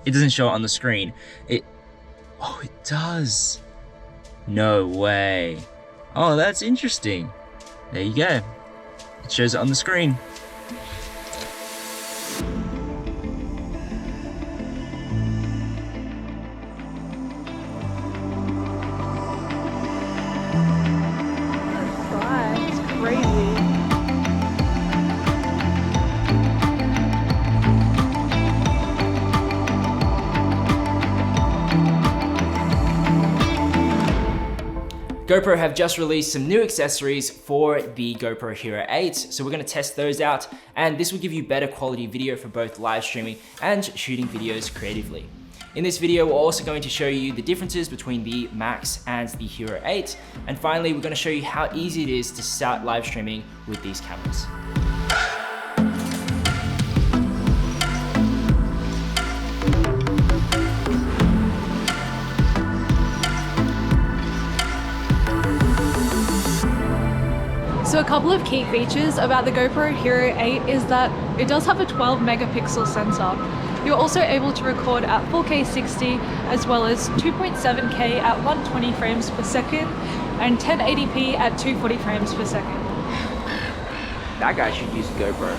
it doesn't show it on the screen. Oh, it does. No way. Oh, that's interesting. There you go. It shows it on the screen. GoPro have just released some new accessories for the GoPro Hero 8, so we're going to test those out, and this will give you better quality video for both live streaming and shooting videos creatively. In this video, we're also going to show you the differences between the Max and the Hero 8, and finally, we're going to show you how easy it is to start live streaming with these cameras. So a couple of key features about the GoPro Hero 8 is that it does have a 12 megapixel sensor. You're also able to record at 4K 60 as well as 2.7K at 120 frames per second and 1080p at 240 frames per second. That guy should use a GoPro.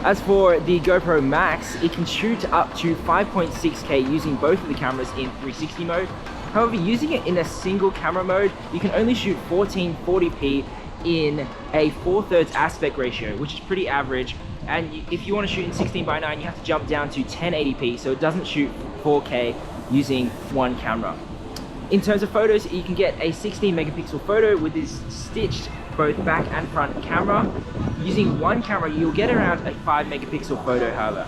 As for the GoPro Max, it can shoot up to 5.6K using both of the cameras in 360 mode. However, using it in a single camera mode, you can only shoot 1440p in a 4/3 aspect ratio, which is pretty average. And if you want to shoot in 16:9, you have to jump down to 1080p, so it doesn't shoot 4K using one camera. In terms of photos, you can get a 16 megapixel photo with this stitched both back and front camera. Using one camera, you'll get around a 5 megapixel photo, however.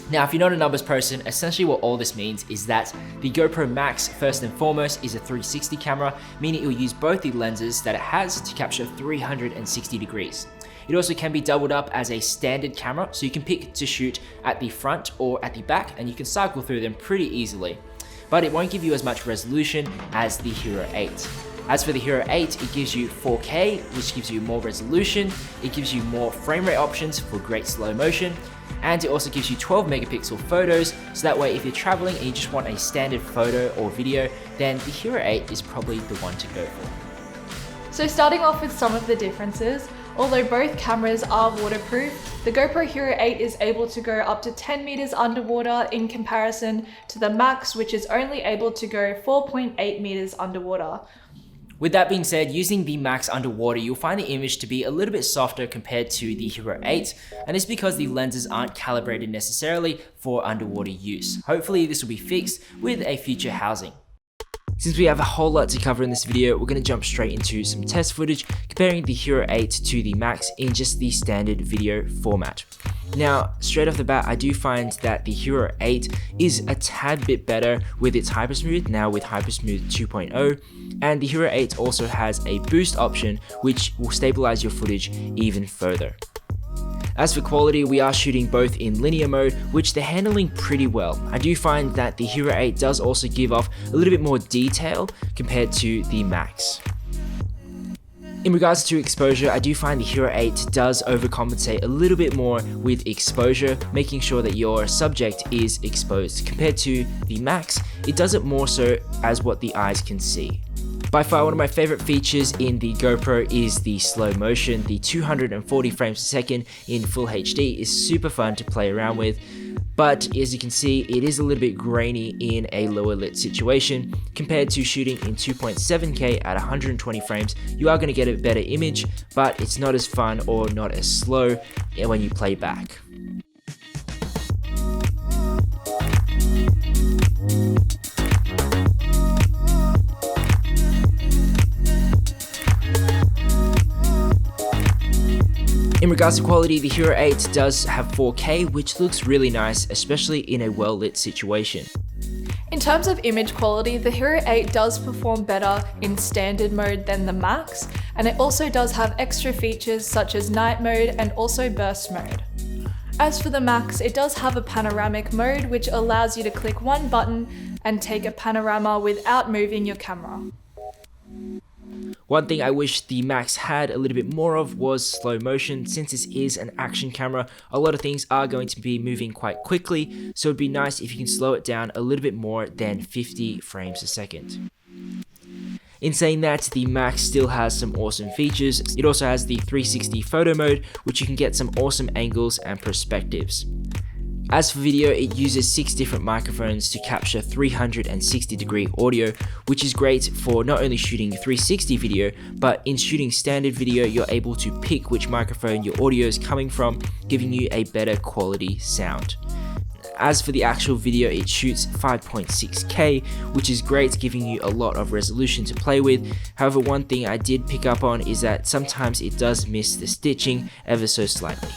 Now, if you're not a numbers person, essentially what all this means is that the GoPro Max, first and foremost, is a 360 camera, meaning it will use both the lenses that it has to capture 360 degrees. It also can be doubled up as a standard camera, so you can pick to shoot at the front or at the back, and you can cycle through them pretty easily. But it won't give you as much resolution as the Hero 8. As for the Hero 8, it gives you 4K, which gives you more resolution, it gives you more frame rate options for great slow motion, and it also gives you 12 megapixel photos, so that way if you're traveling and you just want a standard photo or video, then the Hero 8 is probably the one to go for. So starting off with some of the differences, although both cameras are waterproof, the GoPro Hero 8 is able to go up to 10 meters underwater in comparison to the Max, which is only able to go 4.8 meters underwater. With that being said, using the Max underwater, you'll find the image to be a little bit softer compared to the Hero 8, and it's because the lenses aren't calibrated necessarily for underwater use. Hopefully this will be fixed with a future housing. Since we have a whole lot to cover in this video, we're going to jump straight into some test footage comparing the Hero 8 to the Max in just the standard video format. Now, straight off the bat, I do find that the Hero 8 is a tad bit better with its Hypersmooth, now with Hypersmooth 2.0, and the Hero 8 also has a boost option which will stabilize your footage even further. As for quality, we are shooting both in linear mode, which they're handling pretty well. I do find that the Hero 8 does also give off a little bit more detail compared to the Max. In regards to exposure, I do find the Hero 8 does overcompensate a little bit more with exposure, making sure that your subject is exposed. Compared to the Max, it does it more so as what the eyes can see. By far, one of my favorite features in the GoPro is the slow motion. The 240 frames per second in full HD is super fun to play around with, but as you can see, it is a little bit grainy in a lower lit situation. Compared to shooting in 2.7K at 120 frames, you are going to get a better image, but it's not as fun or not as slow when you play back. In regards to quality, the Hero 8 does have 4K, which looks really nice, especially in a well-lit situation. In terms of image quality, the Hero 8 does perform better in standard mode than the Max, and it also does have extra features such as night mode and also burst mode. As for the Max, it does have a panoramic mode which allows you to click one button and take a panorama without moving your camera. One thing I wish the Max had a little bit more of was slow motion. Since this is an action camera, a lot of things are going to be moving quite quickly, so it'd be nice if you can slow it down a little bit more than 50 frames a second. In saying that, the Max still has some awesome features. It also has the 360 photo mode, which you can get some awesome angles and perspectives. As for video, it uses 6 different microphones to capture 360-degree audio, which is great for not only shooting 360 video, but in shooting standard video, you're able to pick which microphone your audio is coming from, giving you a better quality sound. As for the actual video, it shoots 5.6K, which is great, giving you a lot of resolution to play with. However, one thing I did pick up on is that sometimes it does miss the stitching ever so slightly.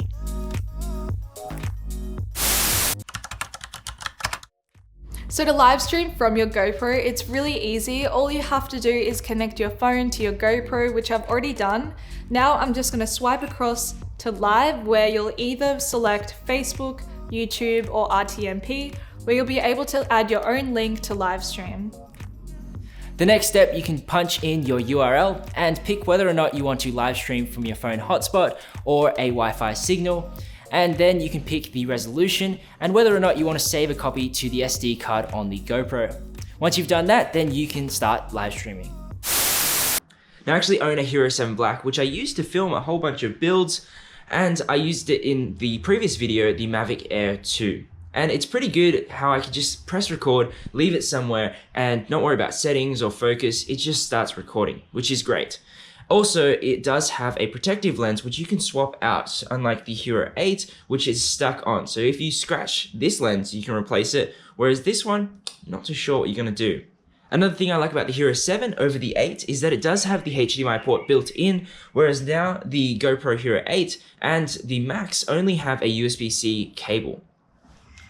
So to live stream from your GoPro, it's really easy. All you have to do is connect your phone to your GoPro, which I've already done. Now I'm just gonna swipe across to live, where you'll either select Facebook, YouTube, or RTMP, where you'll be able to add your own link to live stream. The next step, you can punch in your URL and pick whether or not you want to live stream from your phone hotspot or a Wi-Fi signal. And then you can pick the resolution and whether or not you want to save a copy to the SD card on the GoPro. Once you've done that, then you can start live streaming. Now I actually own a Hero 7 Black, which I used to film a whole bunch of builds, and I used it in the previous video, the Mavic Air 2. And it's pretty good how I can just press record, leave it somewhere, and not worry about settings or focus, it just starts recording, which is great. Also, it does have a protective lens which you can swap out, unlike the Hero 8, which is stuck on. So if you scratch this lens, you can replace it, whereas this one, not too sure what you're gonna do. Another thing I like about the Hero 7 over the 8 is that it does have the HDMI port built in, whereas now the GoPro Hero 8 and the Max only have a USB-C cable.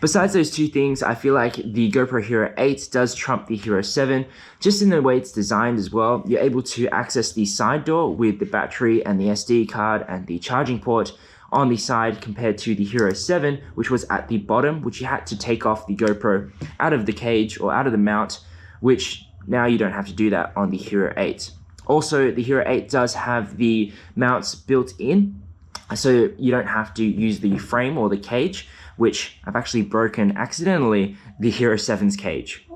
Besides those two things, I feel like the GoPro Hero 8 does trump the Hero 7, just in the way it's designed as well. You're able to access the side door with the battery and the SD card and the charging port on the side, compared to the Hero 7, which was at the bottom, which you had to take off the GoPro out of the cage or out of the mount, which now you don't have to do that on the Hero 8. Also, the Hero 8 does have the mounts built in, so you don't have to use the frame or the cage, which I've actually broken accidentally the Hero 7's cage.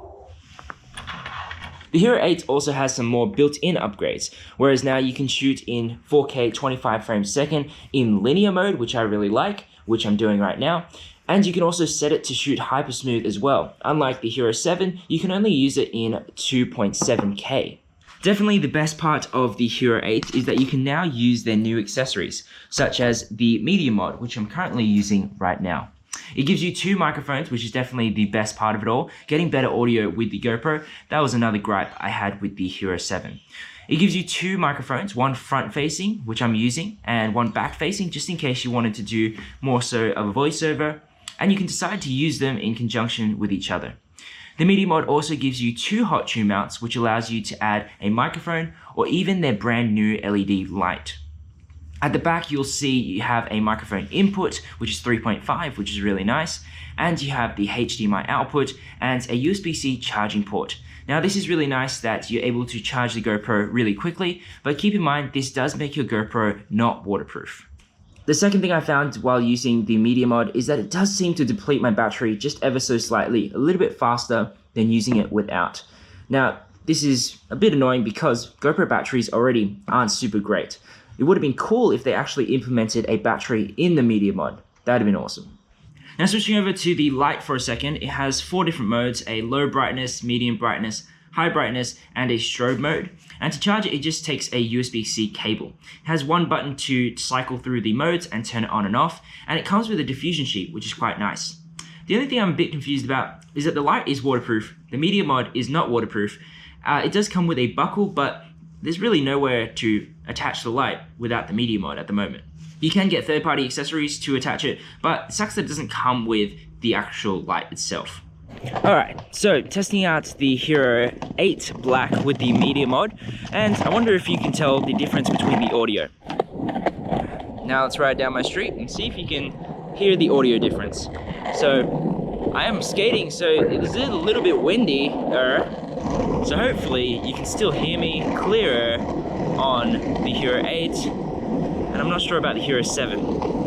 The Hero 8 also has some more built-in upgrades, whereas now you can shoot in 4K 25 frames a second in linear mode, which I really like, which I'm doing right now. And you can also set it to shoot hyper smooth as well. Unlike the Hero 7, you can only use it in 2.7K. Definitely the best part of the Hero 8 is that you can now use their new accessories, such as the Media Mod, which I'm currently using right now. It gives you 2 microphones, which is definitely the best part of it all. Getting better audio with the GoPro, that was another gripe I had with the Hero 7. It gives you 2 microphones, one front facing, which I'm using, and one back facing, just in case you wanted to do more so of a voiceover, and you can decide to use them in conjunction with each other. The Media Mod also gives you 2 hot tune mounts, which allows you to add a microphone or even their brand new LED light. At the back, you'll see you have a microphone input, which is 3.5, which is really nice, and you have the HDMI output and a USB-C charging port. Now, this is really nice that you're able to charge the GoPro really quickly, but keep in mind, this does make your GoPro not waterproof. The second thing I found while using the Media Mod is that it does seem to deplete my battery just ever so slightly, a little bit faster than using it without. Now, this is a bit annoying because GoPro batteries already aren't super great. It would have been cool if they actually implemented a battery in the Media Mod. That would have been awesome. Now switching over to the light for a second, it has 4 different modes: a low brightness, medium brightness, high brightness, and a strobe mode. And to charge it, it just takes a USB-C cable. It has one button to cycle through the modes and turn it on and off, and it comes with a diffusion sheet, which is quite nice. The only thing I'm a bit confused about is that the light is waterproof, the Media Mod is not waterproof. It does come with a buckle, but there's really nowhere to attach the light without the Media Mod at the moment. You can get third-party accessories to attach it, but it sucks that it doesn't come with the actual light itself. Alright, so testing out the Hero 8 Black with the Media Mod, and I wonder if you can tell the difference between the audio. Now let's ride down my street and see if you can hear the audio difference. So, I am skating, so it is a little bit windy, so hopefully you can still hear me clearer on the Hero 8, and I'm not sure about the Hero 7.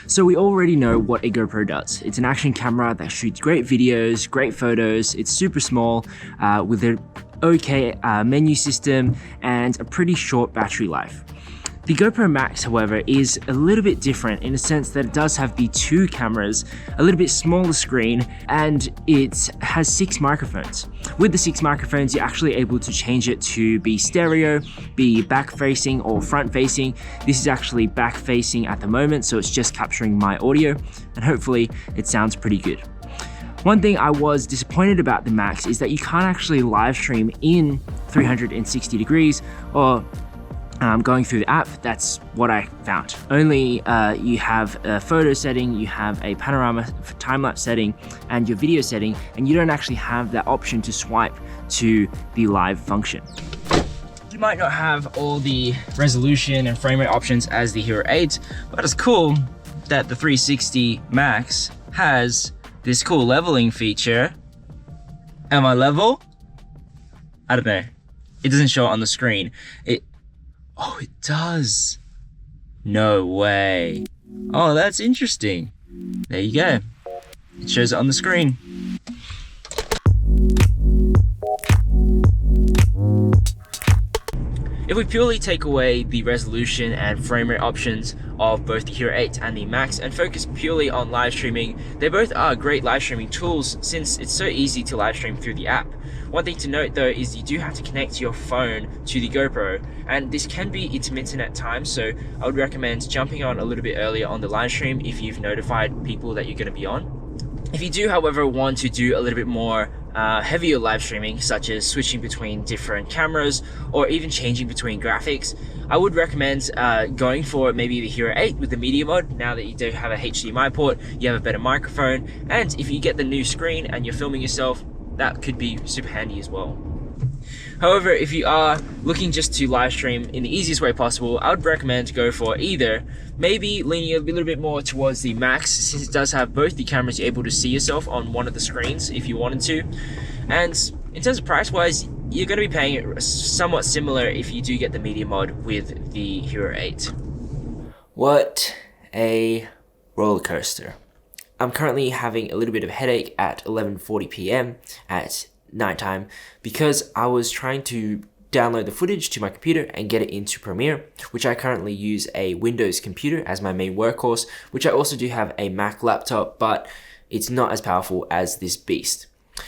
So we already know what a GoPro does. It's an action camera that shoots great videos, great photos. It's super small with an okay menu system and a pretty short battery life. The GoPro Max, however, is a little bit different in the sense that it does have the 2 cameras, a little bit smaller screen, and it has 6 microphones. With the 6 microphones, you're actually able to change it to be stereo, be back-facing or front-facing. This is actually back-facing at the moment, so it's just capturing my audio, and hopefully it sounds pretty good. One thing I was disappointed about the Max is that you can't actually live stream in 360 degrees or going through the app. That's what I found. Only you have a photo setting, you have a panorama time-lapse setting, and your video setting, and you don't actually have that option to swipe to the live function. You might not have all the resolution and frame rate options as the Hero 8, but it's cool that the 360 Max has this cool leveling feature. Am I level? I don't know. It doesn't show it on the screen. Oh, it does. No way. Oh, that's interesting. There you go. It shows it on the screen. If we purely take away the resolution and frame rate options of both the Hero 8 and the Max and focus purely on live streaming, they both are great live streaming tools since it's so easy to live stream through the app. One thing to note though is you do have to connect your phone to the GoPro, and this can be intermittent at times, so I would recommend jumping on a little bit earlier on the live stream if you've notified people that you're going to be on. If you do, however, want to do a little bit more heavier live streaming, such as switching between different cameras or even changing between graphics, I would recommend going for maybe the Hero 8 with the media mode. Now that you do have a HDMI port, you have a better microphone, and if you get the new screen and you're filming yourself, that could be super handy as well. However, if you are looking just to live stream in the easiest way possible, I would recommend to go for either maybe leaning a little bit more towards the Max, since it does have both the cameras. You're able to see yourself on one of the screens if you wanted to. And in terms of price wise, you're going to be paying it somewhat similar if you do get the media mod with the Hero 8. What a roller coaster. I'm currently having a little bit of a headache at 11:40 p.m. at nighttime because I was trying to download the footage to my computer and get it into Premiere, which I currently use a Windows computer as my main workhorse, which I also do have a Mac laptop, but it's not as powerful as this beast.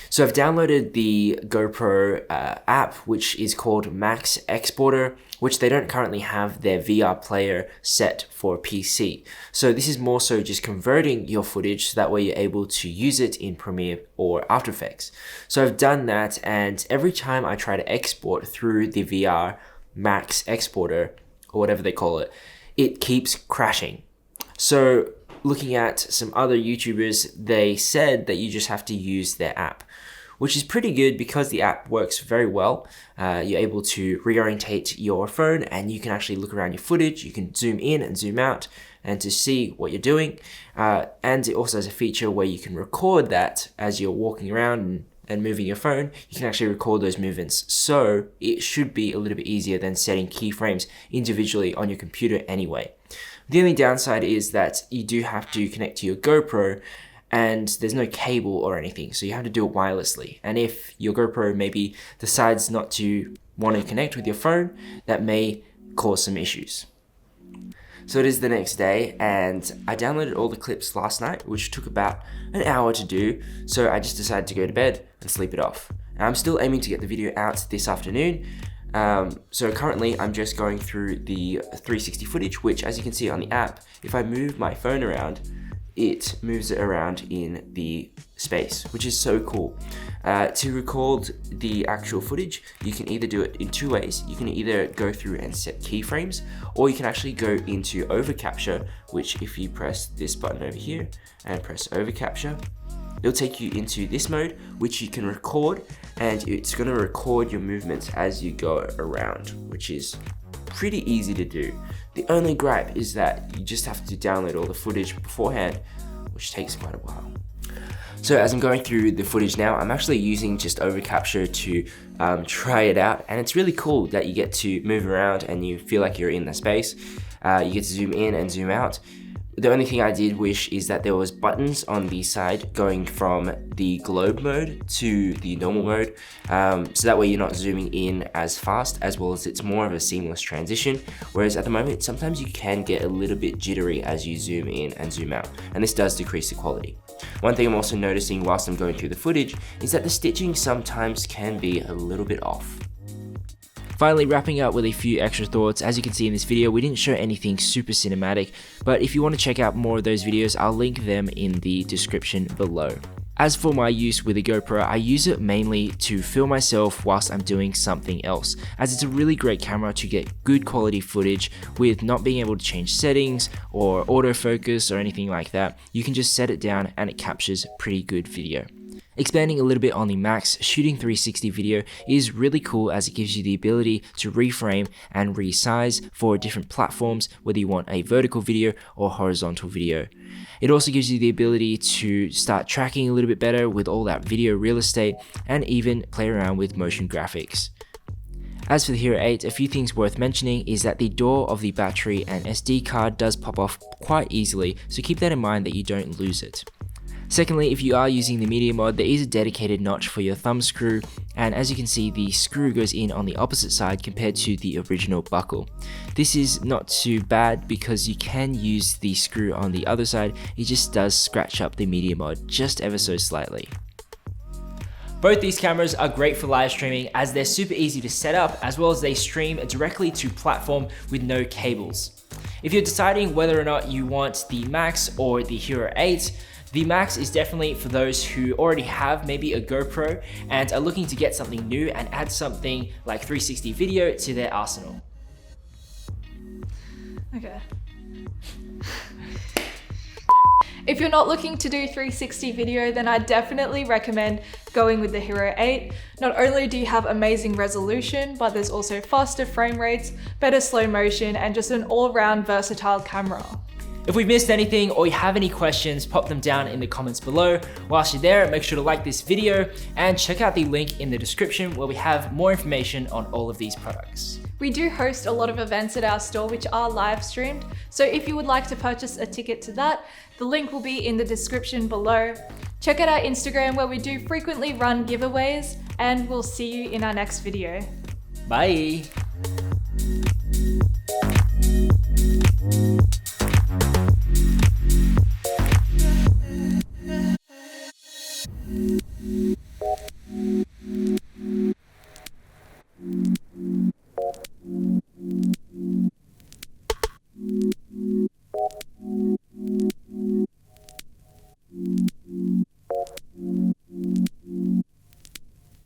So I've downloaded the GoPro app, which is called Max Exporter, which they don't currently have their VR player set for PC. So this is more so just converting your footage so that way you're able to use it in Premiere or After Effects. So I've done that, and every time I try to export through the VR Max Exporter, or whatever they call it, it keeps crashing. So looking at some other YouTubers, they said that you just have to use their app, which is pretty good because the app works very well. You're able to reorientate your phone and you can actually look around your footage. You can zoom in and zoom out and to see what you're doing. And it also has a feature where you can record that as you're walking around and moving your phone. You can actually record those movements. So it should be a little bit easier than setting keyframes individually on your computer anyway. The only downside is that you do have to connect to your GoPro and there's no cable or anything, so you have to do it wirelessly. And if your GoPro maybe decides not to want to connect with your phone, that may cause some issues. So it is the next day, and I downloaded all the clips last night, which took about an hour to do, so I just decided to go to bed and sleep it off. And I'm still aiming to get the video out this afternoon. So currently I'm just going through the 360 footage, which as you can see on the app, if I move my phone around, it moves it around in the space, which is so cool. To record the actual footage, you can either do it in two ways. You can either go through and set keyframes, or you can actually go into overcapture, which if you press this button over here and press overcapture, it'll take you into this mode, which you can record, and it's going to record your movements as you go around, which is pretty easy to do. The only gripe is that you just have to download all the footage beforehand, which takes quite a while. So as I'm going through the footage now, I'm actually using just Overcapture to try it out, and it's really cool that you get to move around and you feel like you're in the space. You get to zoom in and zoom out. The only thing I did wish is that there was buttons on the side going from the globe mode to the normal mode, so that way you're not zooming in as fast, as well as it's more of a seamless transition, whereas at the moment sometimes you can get a little bit jittery as you zoom in and zoom out, and this does decrease the quality. One thing I'm also noticing whilst I'm going through the footage is that the stitching sometimes can be a little bit off. Finally, wrapping up with a few extra thoughts. As you can see in this video, we didn't show anything super cinematic, but if you want to check out more of those videos, I'll link them in the description below. As for my use with the GoPro, I use it mainly to film myself whilst I'm doing something else, as it's a really great camera to get good quality footage with not being able to change settings or autofocus or anything like that. You can just set it down and it captures pretty good video. Expanding a little bit on the Max, shooting 360 video is really cool as it gives you the ability to reframe and resize for different platforms, whether you want a vertical video or horizontal video. It also gives you the ability to start tracking a little bit better with all that video real estate and even play around with motion graphics. As for the Hero 8, a few things worth mentioning is that the door of the battery and SD card does pop off quite easily, so keep that in mind that you don't lose it. Secondly, if you are using the media mod, there is a dedicated notch for your thumb screw, and as you can see, the screw goes in on the opposite side compared to the original buckle. This is not too bad because you can use the screw on the other side, it just does scratch up the media mod just ever so slightly. Both these cameras are great for live streaming as they're super easy to set up, as well as they stream directly to platform with no cables. If you're deciding whether or not you want the Max or the Hero 8, the Max is definitely for those who already have maybe a GoPro and are looking to get something new and add something like 360 video to their arsenal. Okay. If you're not looking to do 360 video, then I definitely recommend going with the Hero 8. Not only do you have amazing resolution, but there's also faster frame rates, better slow motion, and just an all-round versatile camera. If we've missed anything or you have any questions, pop them down in the comments below. Whilst you're there, make sure to like this video and check out the link in the description where we have more information on all of these products. We do host a lot of events at our store which are live streamed, so if you would like to purchase a ticket to that, the link will be in the description below. Check out our Instagram where we do frequently run giveaways, and we'll see you in our next video. Bye!